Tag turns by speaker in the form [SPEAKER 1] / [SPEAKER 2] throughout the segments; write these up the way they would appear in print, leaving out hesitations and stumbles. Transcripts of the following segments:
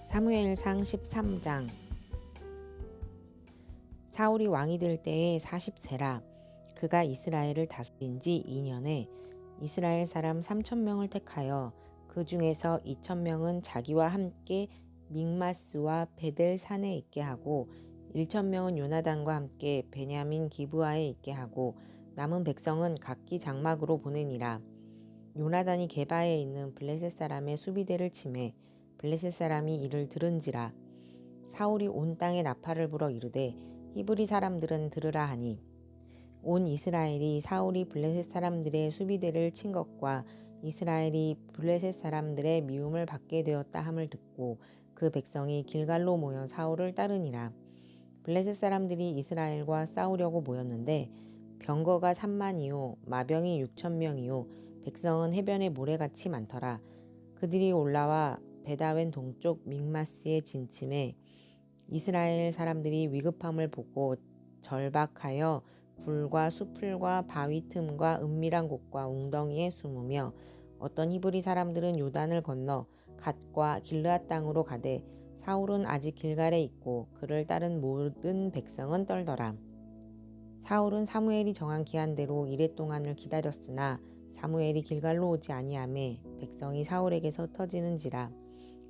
[SPEAKER 1] 사무엘상 13장. 사울이 왕이 될 때에 40세라. 그가 이스라엘을 다스린 지 2년에 이스라엘 사람 3,000명을 택하여 그 중에서 2,000명은 자기와 함께 믹마스와 베델 산에 있게 하고 1,000명은 요나단과 함께 베냐민 기브아에 있게 하고 남은 백성은 각기 장막으로 보내니라. 요나단이 게바에 있는 블레셋 사람의 수비대를 치매 블레셋 사람이 이를 들은지라. 사울이 온 땅에 나팔을 불어 이르되 히브리 사람들은 들으라 하니 온 이스라엘이 사울이 블레셋 사람들의 수비대를 친 것과 이스라엘이 블레셋 사람들의 미움을 받게 되었다 함을 듣고 그 백성이 길갈로 모여 사울을 따르니라. 블레셋 사람들이 이스라엘과 싸우려고 모였는데 병거가 3만이요 마병이 6,000명이요 백성은 해변에 모래같이 많더라. 그들이 올라와 베다웬 동쪽 믹마스에 진침해 이스라엘 사람들이 위급함을 보고 절박하여 굴과 수풀과 바위 틈과 은밀한 곳과 웅덩이에 숨으며 어떤 히브리 사람들은 요단을 건너 갓과 길르앗 땅으로 가되 사울은 아직 길갈에 있고 그를 따른 모든 백성은 떨더라. 사울은 사무엘이 정한 기한대로 이랫동안을 기다렸으나 사무엘이 길갈로 오지 아니하매 백성이 사울에게서 흩어지는지라.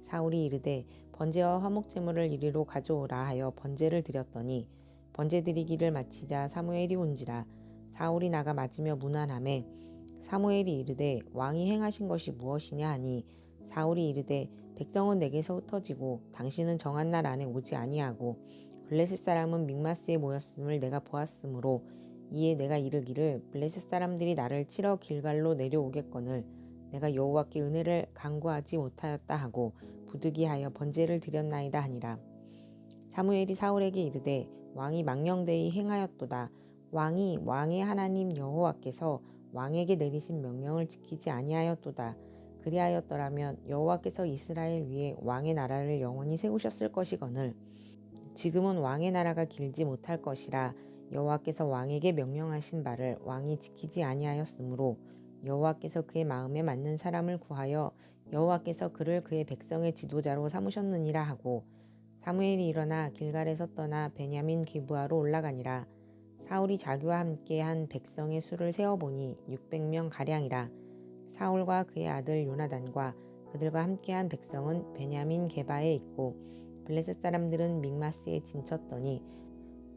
[SPEAKER 1] 사울이 이르되 번제와 화목제물을 이리로 가져오라 하여 번제를 드렸더니 번제 드리기를 마치자 사무엘이 온지라. 사울이 나가 맞으며 문안하매 사무엘이 이르되 왕이 행하신 것이 무엇이냐 하니 사울이 이르되 백성은 내게서 흩어지고 당신은 정한 날 안에 오지 아니하고 블레셋 사람은 믹마스에 모였음을 내가 보았으므로 이에 내가 이르기를 블레셋 사람들이 나를 치러 길갈로 내려오겠거늘 내가 여호와께 은혜를 간구하지 못하였다 하고 부득이하여 번제를 드렸나이다 하니라. 사무엘이 사울에게 이르되 왕이 망령되이 행하였도다. 왕이 왕의 하나님 여호와께서 왕에게 내리신 명령을 지키지 아니하였도다. 그리하였더라면 여호와께서 이스라엘 위에 왕의 나라를 영원히 세우셨을 것이거늘 지금은 왕의 나라가 길지 못할 것이라. 여호와께서 왕에게 명령하신 바를 왕이 지키지 아니하였으므로 여호와께서 그의 마음에 맞는 사람을 구하여 여호와께서 그를 그의 백성의 지도자로 삼으셨느니라 하고 사무엘이 일어나 길갈에서 떠나 베냐민 기브아로 올라가니라. 사울이 자기와 함께 한 백성의 수를 세어보니 600명 가량이라. 사울과 그의 아들 요나단과 그들과 함께한 백성은 베냐민 게바에 있고 블레셋 사람들은 믹마스에 진쳤더니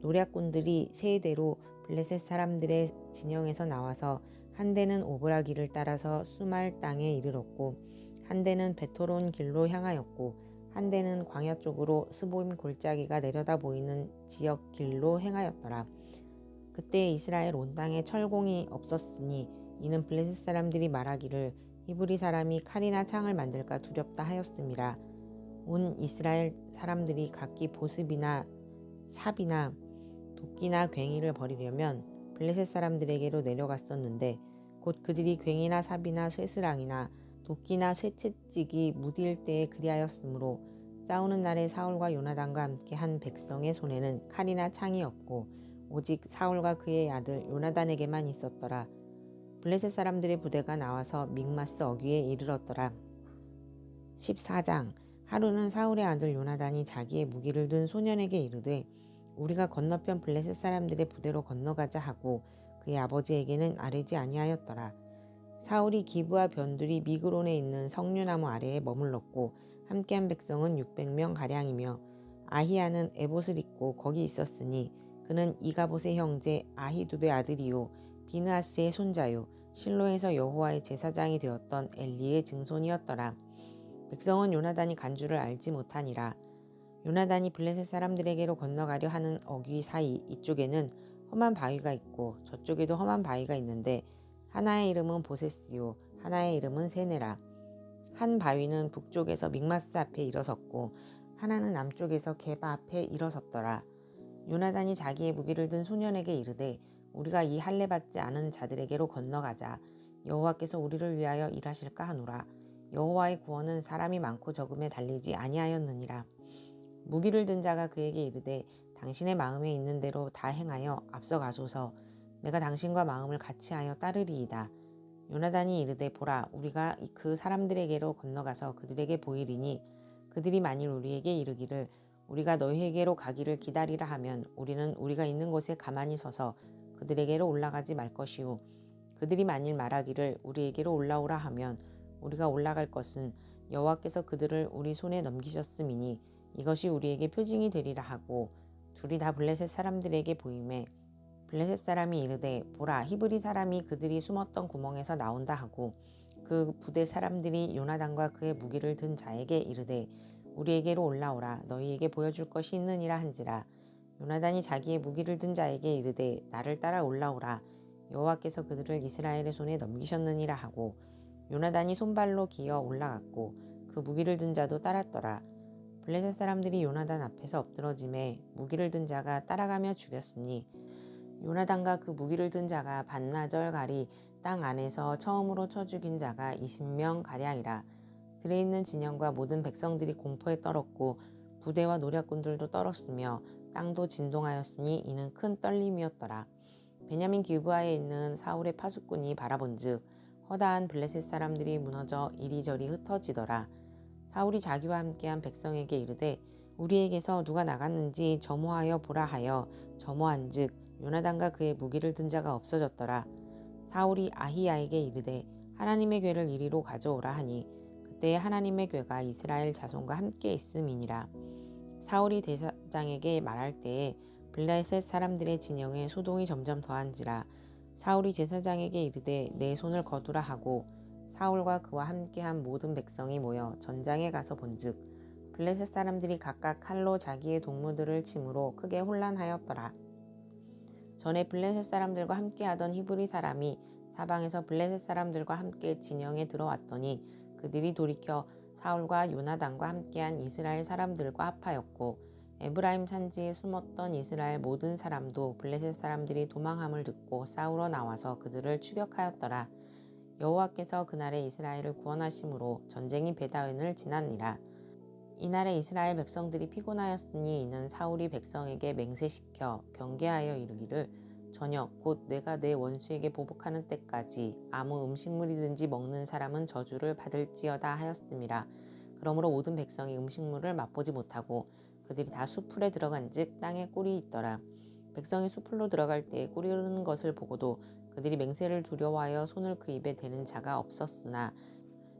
[SPEAKER 1] 노략군들이 세 대로 블레셋 사람들의 진영에서 나와서 한 대는 오브라 길을 따라서 수말 땅에 이르렀고 한 대는 베토론 길로 향하였고 한 대는 광야 쪽으로 스보임 골짜기가 내려다 보이는 지역 길로 행하였더라. 그때 이스라엘 온 땅에 철공이 없었으니 이는 블레셋 사람들이 말하기를 히브리 사람이 칼이나 창을 만들까 두렵다 하였음이라. 온 이스라엘 사람들이 각기 보습이나 삽이나 도끼나 괭이를 버리려면 블레셋 사람들에게로 내려갔었는데 곧 그들이 괭이나 삽이나 쇠스랑이나 도끼나 쇠채찍이 무디일 때에 그리하였으므로 싸우는 날에 사울과 요나단과 함께 한 백성의 손에는 칼이나 창이 없고 오직 사울과 그의 아들 요나단에게만 있었더라. 블레셋 사람들의 부대가 나와서 믹마스 어귀에 이르렀더라. 14장. 하루는 사울의 아들 요나단이 자기의 무기를 든 소년에게 이르되 우리가 건너편 블레셋 사람들의 부대로 건너가자 하고 그의 아버지에게는 아뢰지 아니하였더라. 사울이 기브아 변두리 미그론에 있는 석류나무 아래에 머물렀고 함께한 백성은 600명 가량이며 아히야는 에봇을 입고 거기 있었으니 그는 이가봇의 형제 아히두베 아들이요 비느하스의 손자요 실로에서 여호와의 제사장이 되었던 엘리의 증손이었더라. 백성은 요나단이 간 줄을 알지 못하니라. 요나단이 블레셋 사람들에게로 건너가려 하는 어귀 사이 이쪽에는 험한 바위가 있고 저쪽에도 험한 바위가 있는데 하나의 이름은 보세스요 하나의 이름은 세네라. 한 바위는 북쪽에서 믹마스 앞에 일어섰고 하나는 남쪽에서 게바 앞에 일어섰더라. 요나단이 자기의 무기를 든 소년에게 이르되 우리가 이 할례 받지 않은 자들에게로 건너가자. 여호와께서 우리를 위하여 일하실까 하노라. 여호와의 구원은 사람이 많고 적음에 달리지 아니하였느니라. 무기를 든 자가 그에게 이르되 당신의 마음에 있는 대로 다 행하여 앞서 가소서. 내가 당신과 마음을 같이하여 따르리이다. 요나단이 이르되 보라 우리가 그 사람들에게로 건너가서 그들에게 보이리니 그들이 만일 우리에게 이르기를 우리가 너희에게로 가기를 기다리라 하면 우리는 우리가 있는 곳에 가만히 서서 그들에게로 올라가지 말 것이요 그들이 만일 말하기를 우리에게로 올라오라 하면 우리가 올라갈 것은 여호와께서 그들을 우리 손에 넘기셨음이니 이것이 우리에게 표징이 되리라 하고 둘이 다 블레셋 사람들에게 보이매 블레셋 사람이 이르되 보라 히브리 사람이 그들이 숨었던 구멍에서 나온다 하고 그 부대 사람들이 요나단과 그의 무기를 든 자에게 이르되 우리에게로 올라오라 너희에게 보여줄 것이 있느니라 한지라 요나단이 자기의 무기를 든 자에게 이르되 나를 따라 올라오라 여호와께서 그들을 이스라엘의 손에 넘기셨느니라 하고 요나단이 손발로 기어 올라갔고 그 무기를 든 자도 따랐더라. 블레셋 사람들이 요나단 앞에서 엎드러짐에 무기를 든 자가 따라가며 죽였으니 요나단과 그 무기를 든 자가 반나절 가리 땅 안에서 처음으로 쳐 죽인 자가 20명 가량이라. 들에 있는 진영과 모든 백성들이 공포에 떨었고 부대와 노략군들도 떨었으며 땅도 진동하였으니 이는 큰 떨림이었더라. 베냐민 기브아에 있는 사울의 파수꾼이 바라본즉 허다한 블레셋 사람들이 무너져 이리저리 흩어지더라. 사울이 자기와 함께한 백성에게 이르되 우리에게서 누가 나갔는지 점호하여 보라 하여 점호한즉 요나단과 그의 무기를 든 자가 없어졌더라. 사울이 아히야에게 이르되 하나님의 궤를 이리로 가져오라 하니 그때 하나님의 궤가 이스라엘 자손과 함께 있음이니라. 사울이 대사장에게 말할 때에 블레셋 사람들의 진영에 소동이 점점 더한지라. 사울이 제사장에게 이르되 내 손을 거두라 하고 사울과 그와 함께한 모든 백성이 모여 전장에 가서 본즉 블레셋 사람들이 각각 칼로 자기의 동무들을 침으로 크게 혼란하였더라. 전에 블레셋 사람들과 함께하던 히브리 사람이 사방에서 블레셋 사람들과 함께 진영에 들어왔더니 그들이 돌이켜 사울과 요나단과 함께한 이스라엘 사람들과 합하였고 에브라임 산지에 숨었던 이스라엘 모든 사람도 블레셋 사람들이 도망함을 듣고 싸우러 나와서 그들을 추격하였더라. 여호와께서 그날에 이스라엘을 구원하심으로 전쟁이 베다웬을 지났니라. 이날에 이스라엘 백성들이 피곤하였으니 이는 사울이 백성에게 맹세시켜 경계하여 이르기를 저녁 곧 내가 내 원수에게 보복하는 때까지 아무 음식물이든지 먹는 사람은 저주를 받을지어다 하였음이라. 그러므로 모든 백성이 음식물을 맛보지 못하고 그들이 다 수풀에 들어간즉 땅에 꿀이 있더라. 백성이 수풀로 들어갈 때에 꿀이 흐르는 것을 보고도 그들이 맹세를 두려워하여 손을 그 입에 대는 자가 없었으나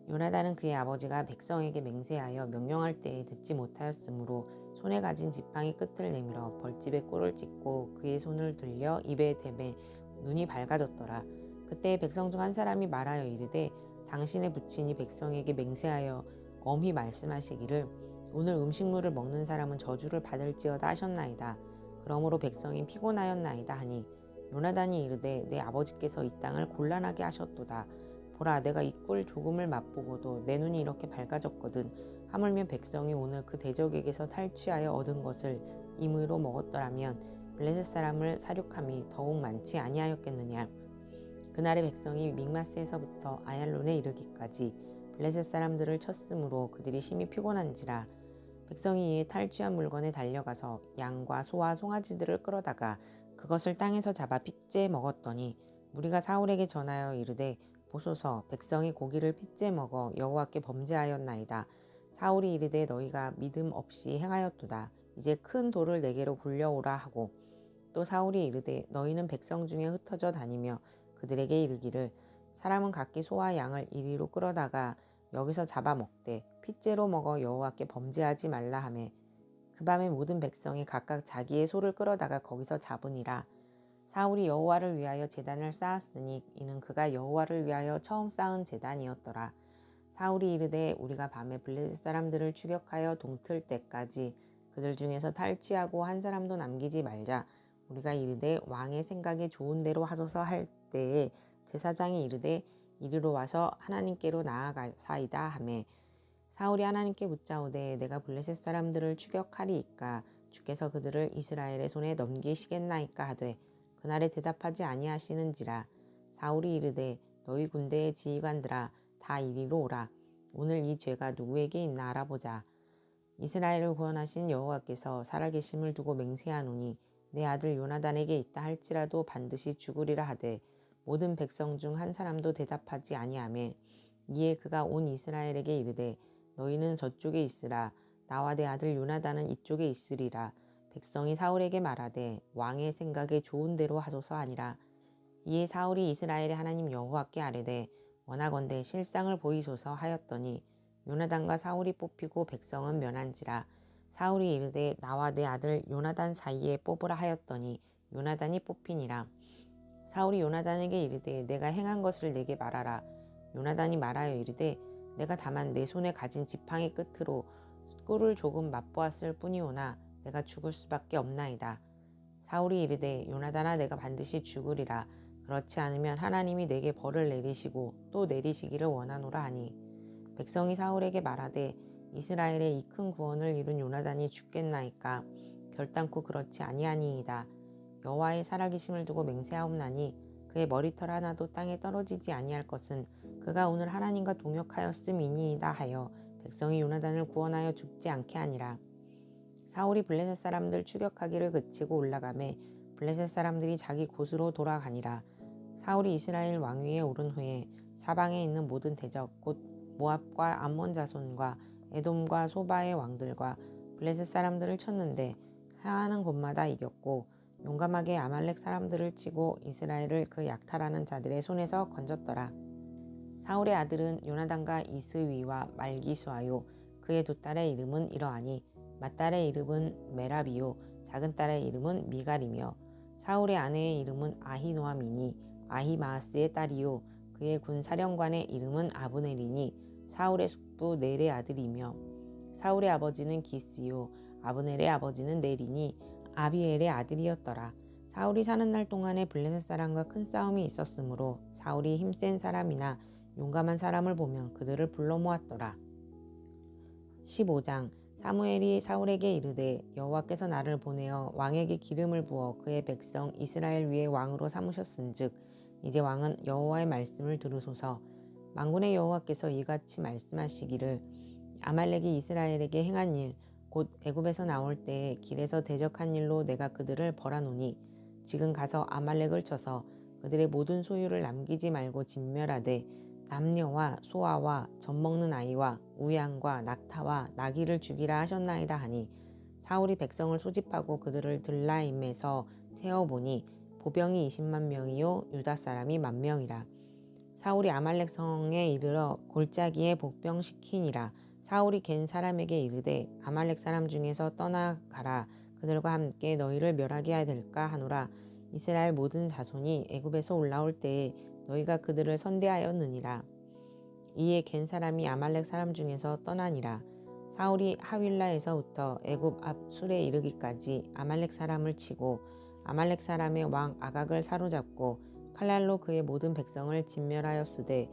[SPEAKER 1] 요나단은 그의 아버지가 백성에게 맹세하여 명령할 때에 듣지 못하였으므로 손에 가진 지팡이 끝을 내밀어 벌집에 꿀을 찍고 그의 손을 들려 입에 대매 눈이 밝아졌더라. 그때 백성 중 한 사람이 말하여 이르되 당신의 부친이 백성에게 맹세하여 엄히 말씀하시기를 오늘 음식물을 먹는 사람은 저주를 받을지어다 하셨나이다. 그러므로 백성이 피곤하였나이다 하니 요나단이 이르되 내 아버지께서 이 땅을 곤란하게 하셨도다. 보라 내가 이 꿀 조금을 맛보고도 내 눈이 이렇게 밝아졌거든. 하물며 백성이 오늘 그 대적에게서 탈취하여 얻은 것을 임의로 먹었더라면 블레셋 사람을 사륙함이 더욱 많지 아니하였겠느냐. 그날의 백성이 믹마스에서부터 아얄론에 이르기까지 블레셋 사람들을 쳤으므로 그들이 심히 피곤한지라. 백성이 이에 탈취한 물건에 달려가서 양과 소와 송아지들을 끌어다가 그것을 땅에서 잡아 핏째 먹었더니 무리가 사울에게 전하여 이르되 보소서 백성이 고기를 핏째 먹어 여호와께 범죄하였나이다. 사울이 이르되 너희가 믿음 없이 행하였도다. 이제 큰 돌을 내게로 굴려오라 하고 또 사울이 이르되 너희는 백성 중에 흩어져 다니며 그들에게 이르기를 사람은 각기 소와 양을 이리로 끌어다가 여기서 잡아먹되 핏째로 먹어 여호와께 범죄하지 말라 하매 그 밤에 모든 백성이 각각 자기의 소를 끌어다가 거기서 잡으니라. 사울이 여호와를 위하여 제단을 쌓았으니 이는 그가 여호와를 위하여 처음 쌓은 제단이었더라. 사울이 이르되 우리가 밤에 블레셋 사람들을 추격하여 동틀 때까지 그들 중에서 탈취하고 한 사람도 남기지 말자. 우리가 이르되 왕의 생각에 좋은 대로 하소서 할 때에 제사장이 이르되 이리로 와서 하나님께로 나아가사이다 하매 사울이 하나님께 묻자오되 내가 블레셋 사람들을 추격하리이까 주께서 그들을 이스라엘의 손에 넘기시겠나이까 하되 그날에 대답하지 아니하시는지라. 사울이 이르되 너희 군대의 지휘관들아 다 이리로 오라. 오늘 이 죄가 누구에게 있나 알아보자. 이스라엘을 구원하신 여호와께서 살아계심을 두고 맹세하노니 내 아들 요나단에게 있다 할지라도 반드시 죽으리라 하되 모든 백성 중 한 사람도 대답하지 아니하매 이에 그가 온 이스라엘에게 이르되 너희는 저쪽에 있으라. 나와 내 아들 요나단은 이쪽에 있으리라. 백성이 사울에게 말하되 왕의 생각에 좋은 대로 하소서 하니라. 이에 사울이 이스라엘의 하나님 여호와께 아뢰되 원하건대 실상을 보이소서 하였더니 요나단과 사울이 뽑히고 백성은 면한지라. 사울이 이르되 나와 내 아들 요나단 사이에 뽑으라 하였더니 요나단이 뽑히니라. 사울이 요나단에게 이르되 내가 행한 것을 내게 말하라. 요나단이 말하여 이르되 내가 다만 내 손에 가진 지팡이 끝으로 꿀을 조금 맛보았을 뿐이오나 내가 죽을 수밖에 없나이다. 사울이 이르되 요나단아 내가 반드시 죽으리라. 그렇지 않으면 하나님이 내게 벌을 내리시고 또 내리시기를 원하노라 하니 백성이 사울에게 말하되 이스라엘의 이 큰 구원을 이룬 요나단이 죽겠나이까. 결단코 그렇지 아니하니이다. 여호와의 살아계심을 두고 맹세하옵나니 그의 머리털 하나도 땅에 떨어지지 아니할 것은 그가 오늘 하나님과 동역하였음이니이다 하여 백성이 요나단을 구원하여 죽지 않게 하니라. 사울이 블레셋 사람들 추격하기를 그치고 올라가매 블레셋 사람들이 자기 곳으로 돌아가니라. 사울이 이스라엘 왕위에 오른 후에 사방에 있는 모든 대적 곧 모압과 암몬 자손과 에돔과 소바의 왕들과 블레셋 사람들을 쳤는데 하는 곳마다 이겼고 용감하게 아말렉 사람들을 치고 이스라엘을 그 약탈하는 자들의 손에서 건졌더라. 사울의 아들은 요나단과 이스위와 말기수아요. 그의 두 딸의 이름은 이러하니 맏딸의 이름은 메라비요 작은 딸의 이름은 미갈이며 사울의 아내의 이름은 아히노아미니 아히마아스의 딸이요 그의 군 사령관의 이름은 아브넬이니 사울의 숙부 넬의 아들이며 사울의 아버지는 기스요 아브넬의 아버지는 넬이니 아비엘의 아들이었더라. 사울이 사는 날 동안에 블레셋 사람과 큰 싸움이 있었으므로 사울이 힘센 사람이나 용감한 사람을 보면 그들을 불러 모았더라. 15장 사무엘이 사울에게 이르되 여호와께서 나를 보내어 왕에게 기름을 부어 그의 백성 이스라엘 위에 왕으로 삼으셨은즉 이제 왕은 여호와의 말씀을 들으소서. 만군의 여호와께서 이같이 말씀하시기를 아말렉이 이스라엘에게 행한 일 곧 애굽에서 나올 때에 길에서 대적한 일로 내가 그들을 벌하노니 지금 가서 아말렉을 쳐서 그들의 모든 소유를 남기지 말고 진멸하되 남녀와 소아와 젖먹는 아이와 우양과 낙타와 나귀를 죽이라 하셨나이다 하니 사울이 백성을 소집하고 그들을 들라임에서 세어보니 보병이 20만 명이요 유다 사람이 10,000명이라. 사울이 아말렉 성에 이르러 골짜기에 복병시키니라. 사울이 겐 사람에게 이르되 아말렉 사람 중에서 떠나가라. 그들과 함께 너희를 멸하게 해야 될까 하노라. 이스라엘 모든 자손이 애굽에서 올라올 때에 너희가 그들을 선대하였느니라. 이에 겐 사람이 아말렉 사람 중에서 떠나니라. 사울이 하윌라에서부터 애굽 앞 술에 이르기까지 아말렉 사람을 치고 아말렉 사람의 왕 아각을 사로잡고 칼날로 그의 모든 백성을 진멸하였으되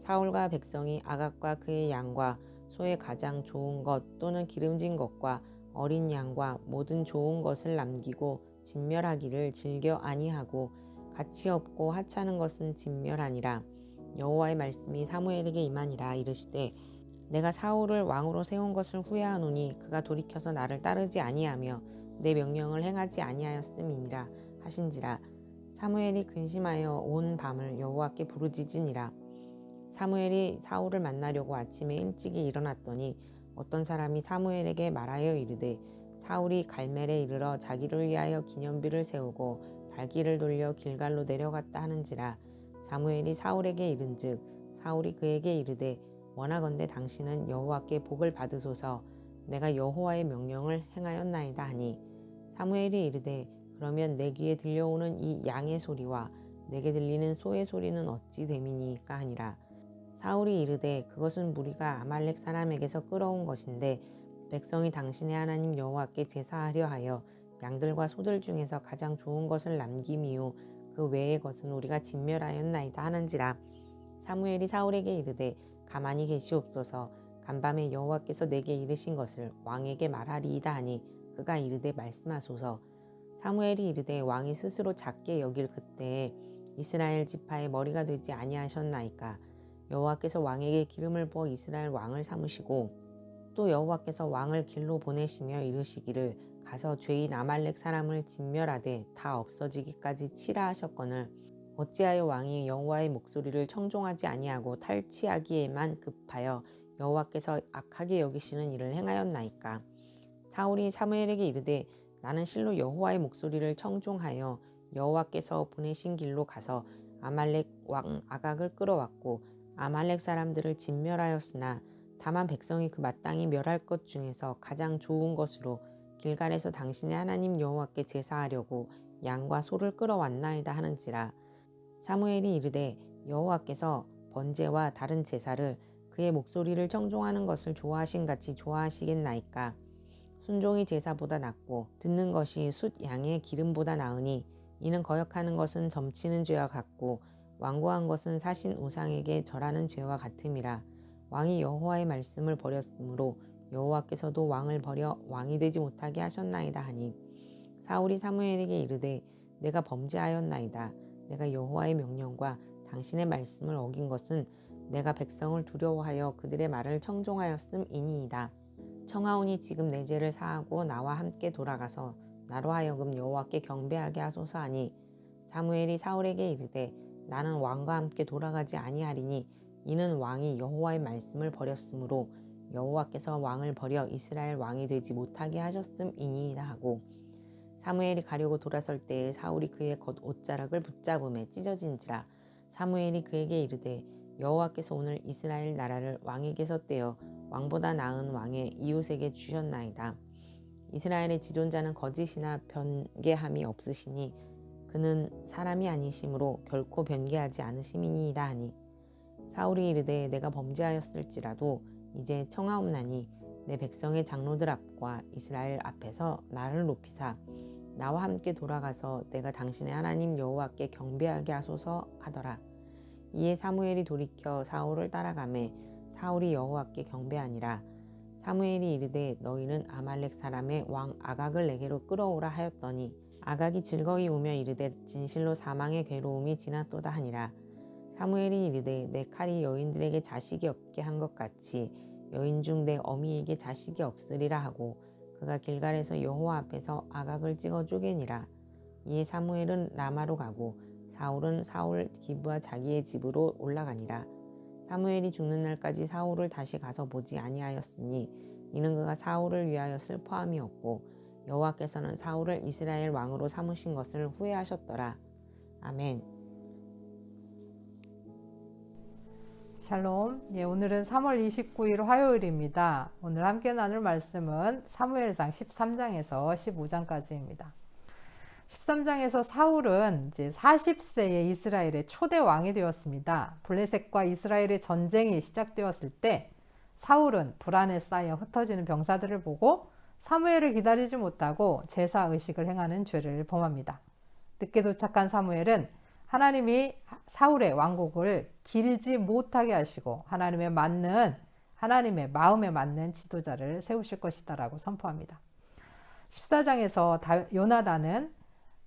[SPEAKER 1] 사울과 백성이 아각과 그의 양과 소의 가장 좋은 것 또는 기름진 것과 어린 양과 모든 좋은 것을 남기고 진멸하기를 즐겨 아니하고 가치 없고 하찮은 것은 진멸하니라. 여호와의 말씀이 사무엘에게 임하니라. 이르시되 내가 사울을 왕으로 세운 것을 후회하노니 그가 돌이켜서 나를 따르지 아니하며 내 명령을 행하지 아니하였음이니라 하신지라. 사무엘이 근심하여 온 밤을 여호와께 부르짖으니라. 사무엘이 사울을 만나려고 아침에 일찍이 일어났더니 어떤 사람이 사무엘에게 말하여 이르되 사울이 갈멜에 이르러 자기를 위하여 기념비를 세우고 발길을 돌려 길갈로 내려갔다 하는지라. 사무엘이 사울에게 이른즉 사울이 그에게 이르되 원하건대 당신은 여호와께 복을 받으소서. 내가 여호와의 명령을 행하였나이다 하니 사무엘이 이르되 그러면 내 귀에 들려오는 이 양의 소리와 내게 들리는 소의 소리는 어찌 됨이니까 하니라. 사울이 이르되 그것은 무리가 아말렉 사람에게서 끌어온 것인데 백성이 당신의 하나님 여호와께 제사하려 하여 양들과 소들 중에서 가장 좋은 것을 남김이요 그 외의 것은 우리가 진멸하였나이다 하는지라. 사무엘이 사울에게 이르되 가만히 계시옵소서. 간밤에 여호와께서 내게 이르신 것을 왕에게 말하리이다 하니 그가 이르되 말씀하소서. 사무엘이 이르되 왕이 스스로 작게 여길 그때에 이스라엘 지파의 머리가 되지 아니하셨나이까. 여호와께서 왕에게 기름을 부어 이스라엘 왕을 삼으시고 또 여호와께서 왕을 길로 보내시며 이르시기를 가서 죄인 아말렉 사람을 진멸하되 다 없어지기까지 치라 하셨거늘 어찌하여 왕이 여호와의 목소리를 청종하지 아니하고 탈취하기에만 급하여 여호와께서 악하게 여기시는 일을 행하였나이까. 사울이 사무엘에게 이르되 나는 실로 여호와의 목소리를 청종하여 여호와께서 보내신 길로 가서 아말렉 왕 아각을 끌어왔고 아말렉 사람들을 진멸하였으나 다만 백성이 그 마땅히 멸할 것 중에서 가장 좋은 것으로 길갈에서 당신의 하나님 여호와께 제사하려고 양과 소를 끌어왔나이다 하는지라. 사무엘이 이르되 여호와께서 번제와 다른 제사를 그의 목소리를 청종하는 것을 좋아하신 같이 좋아하시겠나이까. 순종이 제사보다 낫고 듣는 것이 숫 양의 기름보다 나으니 이는 거역하는 것은 점치는 죄와 같고 완고한 것은 사신 우상에게 절하는 죄와 같음이라. 왕이 여호와의 말씀을 버렸으므로 여호와께서도 왕을 버려 왕이 되지 못하게 하셨나이다 하니 사울이 사무엘에게 이르되 내가 범죄하였나이다. 내가 여호와의 명령과 당신의 말씀을 어긴 것은 내가 백성을 두려워하여 그들의 말을 청종하였음이니이다. 청하오니 지금 내 죄를 사하고 나와 함께 돌아가서 나로 하여금 여호와께 경배하게 하소서 하니 사무엘이 사울에게 이르되 나는 왕과 함께 돌아가지 아니하리니 이는 왕이 여호와의 말씀을 버렸으므로 여호와께서 왕을 버려 이스라엘 왕이 되지 못하게 하셨음이니이다 하고 사무엘이 가려고 돌아설 때에 사울이 그의 겉 옷자락을 붙잡음에 찢어진지라. 사무엘이 그에게 이르되 여호와께서 오늘 이스라엘 나라를 왕에게서 떼어 왕보다 나은 왕의 이웃에게 주셨나이다. 이스라엘의 지존자는 거짓이나 변개함이 없으시니 그는 사람이 아니시므로 결코 변개하지 않으심이니이다 하니 사울이 이르되 내가 범죄하였을지라도 이제 청하옵나니 내 백성의 장로들 앞과 이스라엘 앞에서 나를 높이사 나와 함께 돌아가서 내가 당신의 하나님 여호와께 경배하게 하소서 하더라. 이에 사무엘이 돌이켜 사울을 따라가매 사울이 여호와께 경배하니라. 사무엘이 이르되 너희는 아말렉 사람의 왕 아각을 내게로 끌어오라 하였더니 아각이 즐거이 오며 이르되 진실로 사망의 괴로움이 지났도다 하니라. 사무엘이 이르되 내 칼이 여인들에게 자식이 없게 한 것 같이 여인 중 내 어미에게 자식이 없으리라 하고 그가 길갈에서 여호와 앞에서 아각을 찍어 쪼개니라. 이에 사무엘은 라마로 가고 사울은 사울 기브와 자기의 집으로 올라가니라. 사무엘이 죽는 날까지 사울을 다시 가서 보지 아니하였으니 이는 그가 사울을 위하여 슬퍼함이었고 여호와께서는 사울을 이스라엘 왕으로 삼으신 것을 후회하셨더라. 아멘.
[SPEAKER 2] 샬롬. 오늘은 3월 29일 화요일입니다. 오늘 함께 나눌 말씀은 사무엘상 13장에서 15장까지입니다. 13장에서 사울은 이제 40세에 이스라엘의 초대 왕이 되었습니다. 블레셋과 이스라엘의 전쟁이 시작되었을 때 사울은 불안에 쌓여 흩어지는 병사들을 보고 사무엘을 기다리지 못하고 제사 의식을 행하는 죄를 범합니다. 늦게 도착한 사무엘은 하나님이 사울의 왕국을 길지 못하게 하시고 하나님의 마음에 맞는 지도자를 세우실 것이다라고 선포합니다. 14장에서 요나단은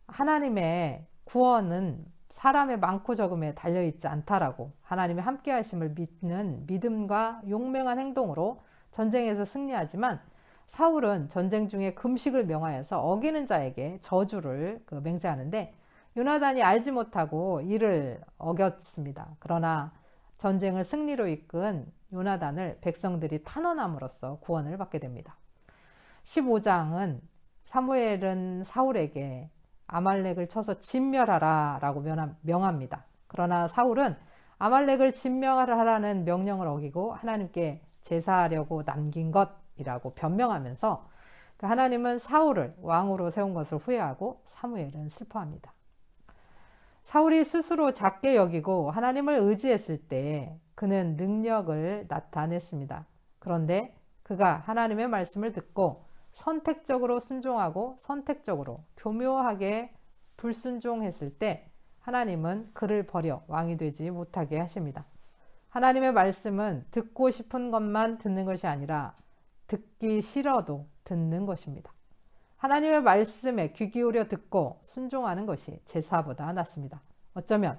[SPEAKER 2] 하나님의 구원은 사람의 많고 적음에 달려있지 않다라고 하나님의 함께 하심을 믿는 믿음과 용맹한 행동으로 전쟁에서 승리하지만 사울은 전쟁 중에 금식을 명하여서 어기는 자에게 저주를 맹세하는데 요나단이 알지 못하고 이를 어겼습니다. 그러나 전쟁을 승리로 이끈 요나단을 백성들이 탄원함으로써 구원을 받게 됩니다. 15장은 사무엘은 사울에게 아말렉을 쳐서 진멸하라 라고 명합니다. 그러나 사울은 아말렉을 진멸하라는 명령을 어기고 하나님께 제사하려고 남긴 것이라고 변명하면서 하나님은 사울을 왕으로 세운 것을 후회하고 사무엘은 슬퍼합니다. 사울이 스스로 작게 여기고 하나님을 의지했을 때 그는 능력을 나타냈습니다. 그런데 그가 하나님의 말씀을 듣고 선택적으로 순종하고 선택적으로 교묘하게 불순종했을 때 하나님은 그를 버려 왕이 되지 못하게 하십니다. 하나님의 말씀은 듣고 싶은 것만 듣는 것이 아니라 듣기 싫어도 듣는 것입니다. 하나님의 말씀에 귀 기울여 듣고 순종하는 것이 제사보다 낫습니다. 어쩌면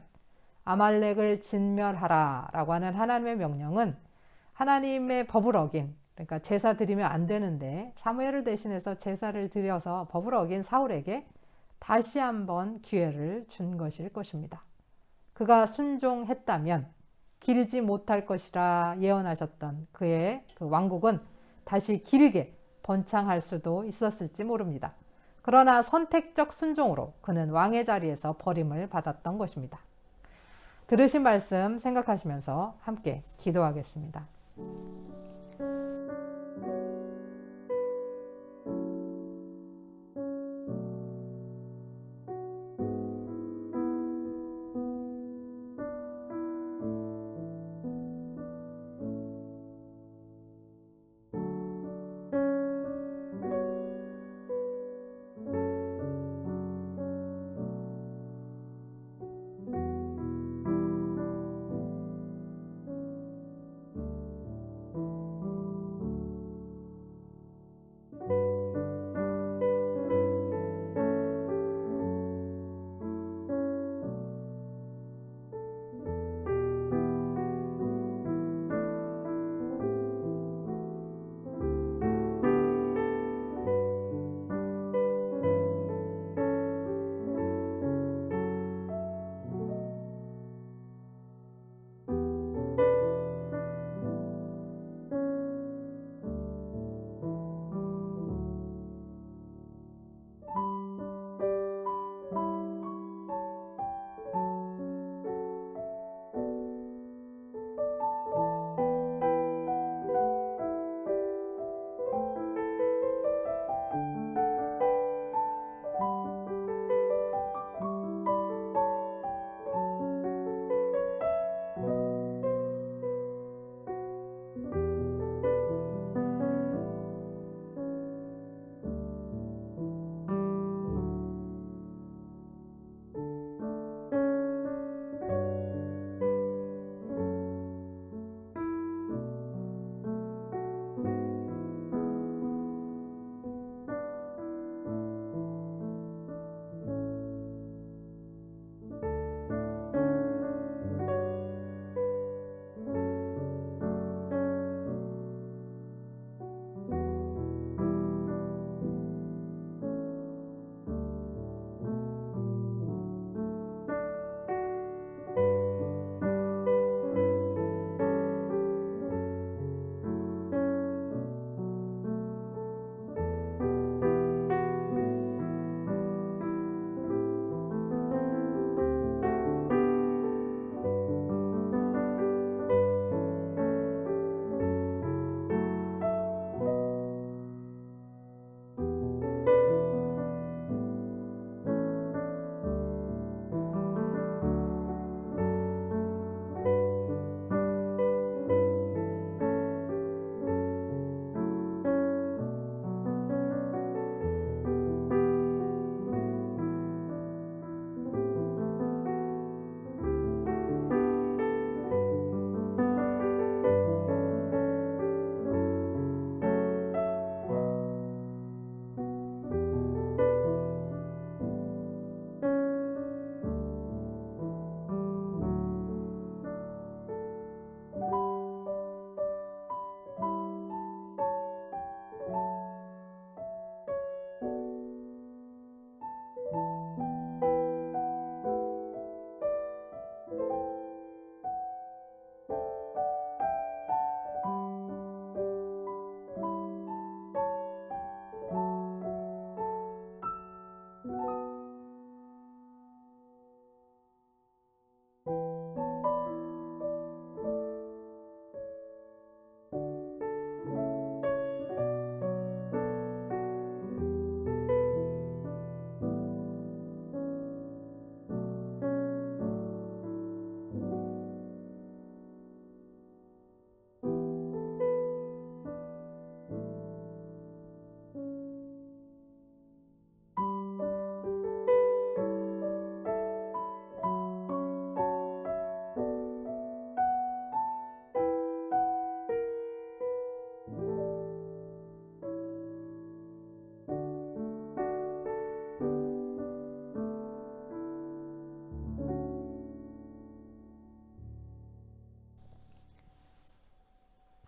[SPEAKER 2] 아말렉을 진멸하라 라고 하는 하나님의 명령은 하나님의 법을 어긴, 그러니까 제사 드리면 안 되는데 사무엘을 대신해서 제사를 드려서 법을 어긴 사울에게 다시 한번 기회를 준 것일 것입니다. 그가 순종했다면 길지 못할 것이라 예언하셨던 그의 그 왕국은 다시 길게 번창할 수도 있었을지 모릅니다. 그러나 선택적 순종으로 그는 왕의 자리에서 버림을 받았던 것입니다. 들으신 말씀 생각하시면서 함께 기도하겠습니다.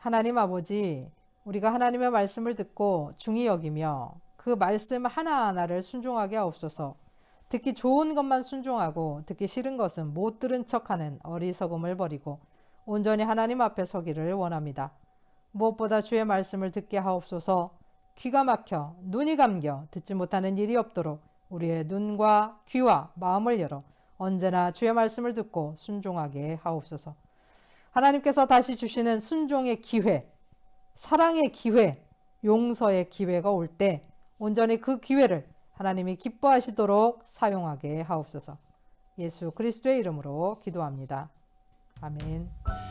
[SPEAKER 2] 하나님 아버지, 우리가 하나님의 말씀을 듣고 중히 여기며 그 말씀 하나하나를 순종하게 하옵소서. 듣기 좋은 것만 순종하고 듣기 싫은 것은 못 들은 척하는 어리석음을 버리고 온전히 하나님 앞에 서기를 원합니다. 무엇보다 주의 말씀을 듣게 하옵소서. 귀가 막혀 눈이 감겨 듣지 못하는 일이 없도록 우리의 눈과 귀와 마음을 열어 언제나 주의 말씀을 듣고 순종하게 하옵소서. 하나님께서 다시 주시는 순종의 기회, 사랑의 기회, 용서의 기회가 올 때 온전히 그 기회를 하나님이 기뻐하시도록 사용하게 하옵소서. 예수 그리스도의 이름으로 기도합니다. 아멘.